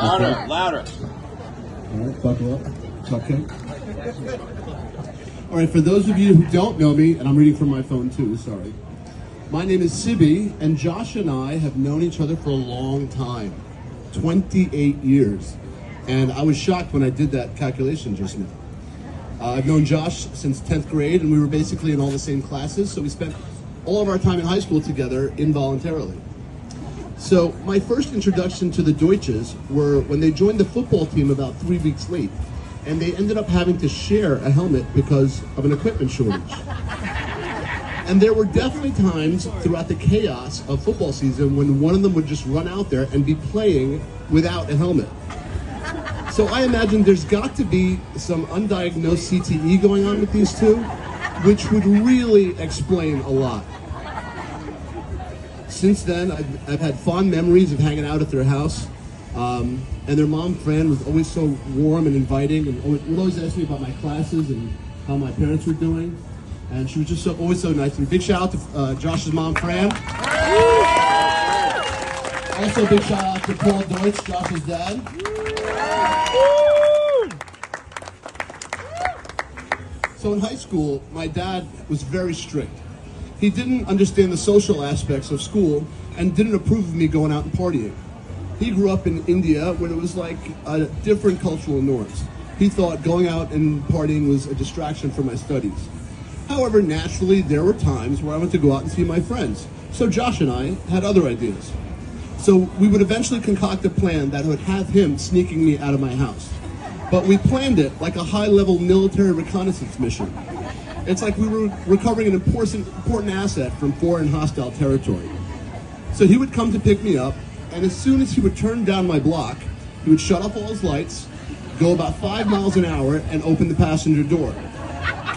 Louder, louder. All right, buckle up. It's okay. All right, for those of you who don't know me, and I'm reading from my phone too, sorry. My name is Sibbie, and Josh and I have known each other for a long time, 28 years. And I was shocked when I did that calculation just now. I've known Josh since 10th grade, and we were basically in all the same classes, so we spent all of our time in high school together involuntarily. So my first introduction to the Deutsches were when they joined the football team about 3 weeks late, and they ended up having to share a helmet because of an equipment shortage. And there were definitely times throughout the chaos of football season when one of them would just run out there and be playing without a helmet. So I imagine there's got to be some undiagnosed CTE going on with these two, which would really explain a lot. Since then, I've had fond memories of hanging out at their house, and their mom, Fran, was always so warm and inviting, and would always ask me about my classes and how my parents were doing. And she was just always so nice. And big shout out to Josh's mom, Fran. Also, big shout out to Paul Deutsch, Josh's dad. So in high school, my dad was very strict. He didn't understand the social aspects of school and didn't approve of me going out and partying. He grew up in India where it was like different cultural norms. He thought going out and partying was a distraction from my studies. However, naturally, there were times where I went to go out and see my friends. So Josh and I had other ideas. So we would eventually concoct a plan that would have him sneaking me out of my house. But we planned it like a high-level military reconnaissance mission. It's like we were recovering an important asset from foreign hostile territory. So he would come to pick me up, and as soon as he would turn down my block, he would shut off all his lights, go about 5 miles an hour, and open the passenger door.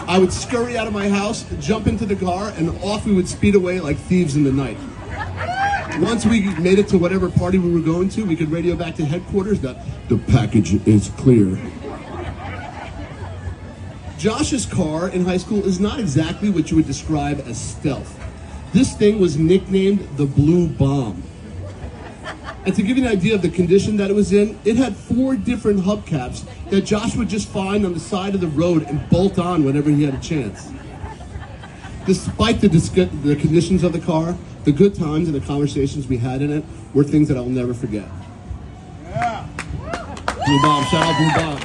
I would scurry out of my house, jump into the car, and off we would speed away like thieves in the night. Once we made it to whatever party we were going to, we could radio back to headquarters that the package is clear. Josh's car in high school is not exactly what you would describe as stealth. This thing was nicknamed the Blue Bomb. And to give you an idea of the condition that it was in, it had 4 different hubcaps that Josh would just find on the side of the road and bolt on whenever he had a chance. Despite the conditions of the car, the good times and the conversations we had in it were things that I will never forget. Yeah. Blue Bomb, shout out Blue Bomb.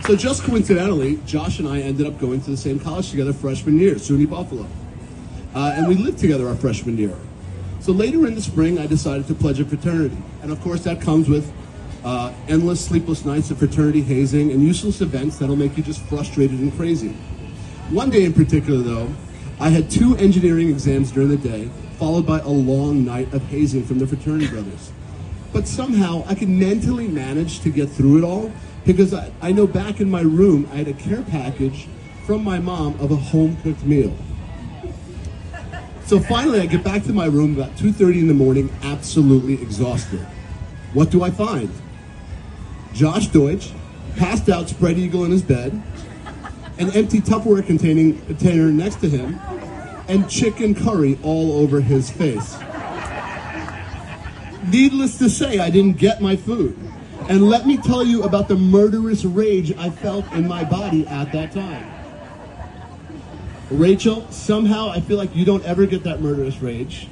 So just coincidentally, Josh and I ended up going to the same college together freshman year, SUNY Buffalo. And we lived together our freshman year. So later in the spring, I decided to pledge a fraternity. And of course that comes with endless sleepless nights of fraternity hazing and useless events that'll make you just frustrated and crazy. One day in particular though, I had 2 engineering exams during the day, followed by a long night of hazing from the fraternity brothers. But somehow I could mentally manage to get through it all because I know back in my room I had a care package from my mom of a home-cooked meal. So finally I get back to my room about 2:30 in the morning, absolutely exhausted. What do I find? Josh Deutsch, passed out spread eagle in his bed, an empty Tupperware container next to him, and chicken curry all over his face. Needless to say, I didn't get my food. And let me tell you about the murderous rage I felt in my body at that time. Rachel, somehow I feel like you don't ever get that murderous rage.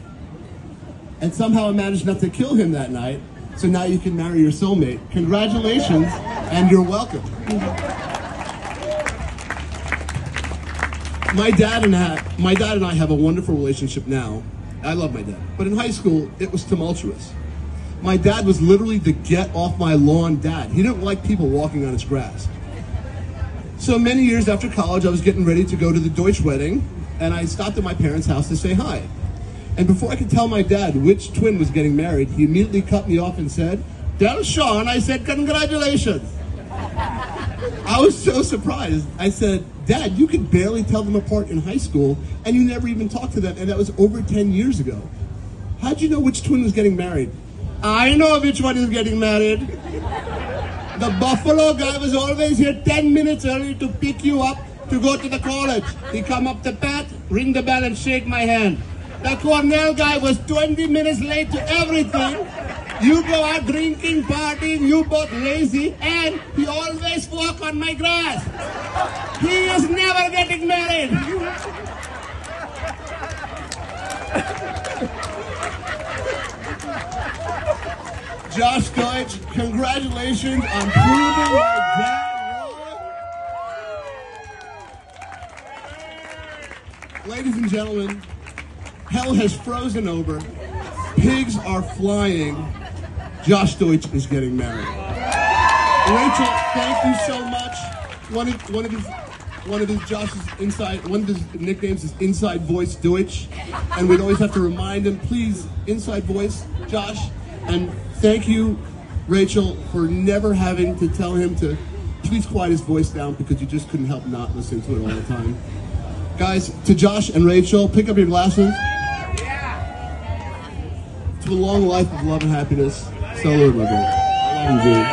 And somehow I managed not to kill him that night, so now you can marry your soulmate. Congratulations, and you're welcome. My dad and I have a wonderful relationship now. I love my dad. But in high school, it was tumultuous. My dad was literally the get off my lawn dad. He didn't like people walking on his grass. So many years after college, I was getting ready to go to the Deutsch wedding, and I stopped at my parents' house to say hi. And before I could tell my dad which twin was getting married, he immediately cut me off and said, "Tell Sean I said congratulations." I was so surprised. I said, "Dad, you could barely tell them apart in high school, and you never even talked to them, and that was over 10 years ago. How'd you know which twin was getting married?" "I know which one is getting married. The Buffalo guy was always here 10 minutes early to pick you up to go to the college. He come up the path, ring the bell and shake my hand. The Cornell guy was 20 minutes late to everything, You go out drinking, partying, you both lazy, and he always walk on my grass. He is never getting married. Josh Deutsch, congratulations on proving my dad wrong. Ladies and gentlemen, hell has frozen over. Pigs are flying. Josh Deutsch is getting married. Rachel, thank you so much. One of his nicknames is Inside Voice Deutsch, and we'd always have to remind him, please, Inside Voice, Josh. And thank you, Rachel, for never having to tell him to please quiet his voice down because you just couldn't help not listening to it all the time. Guys, to Josh and Rachel, pick up your glasses. To a long life of love and happiness. Salud, my brother. I love you, dude.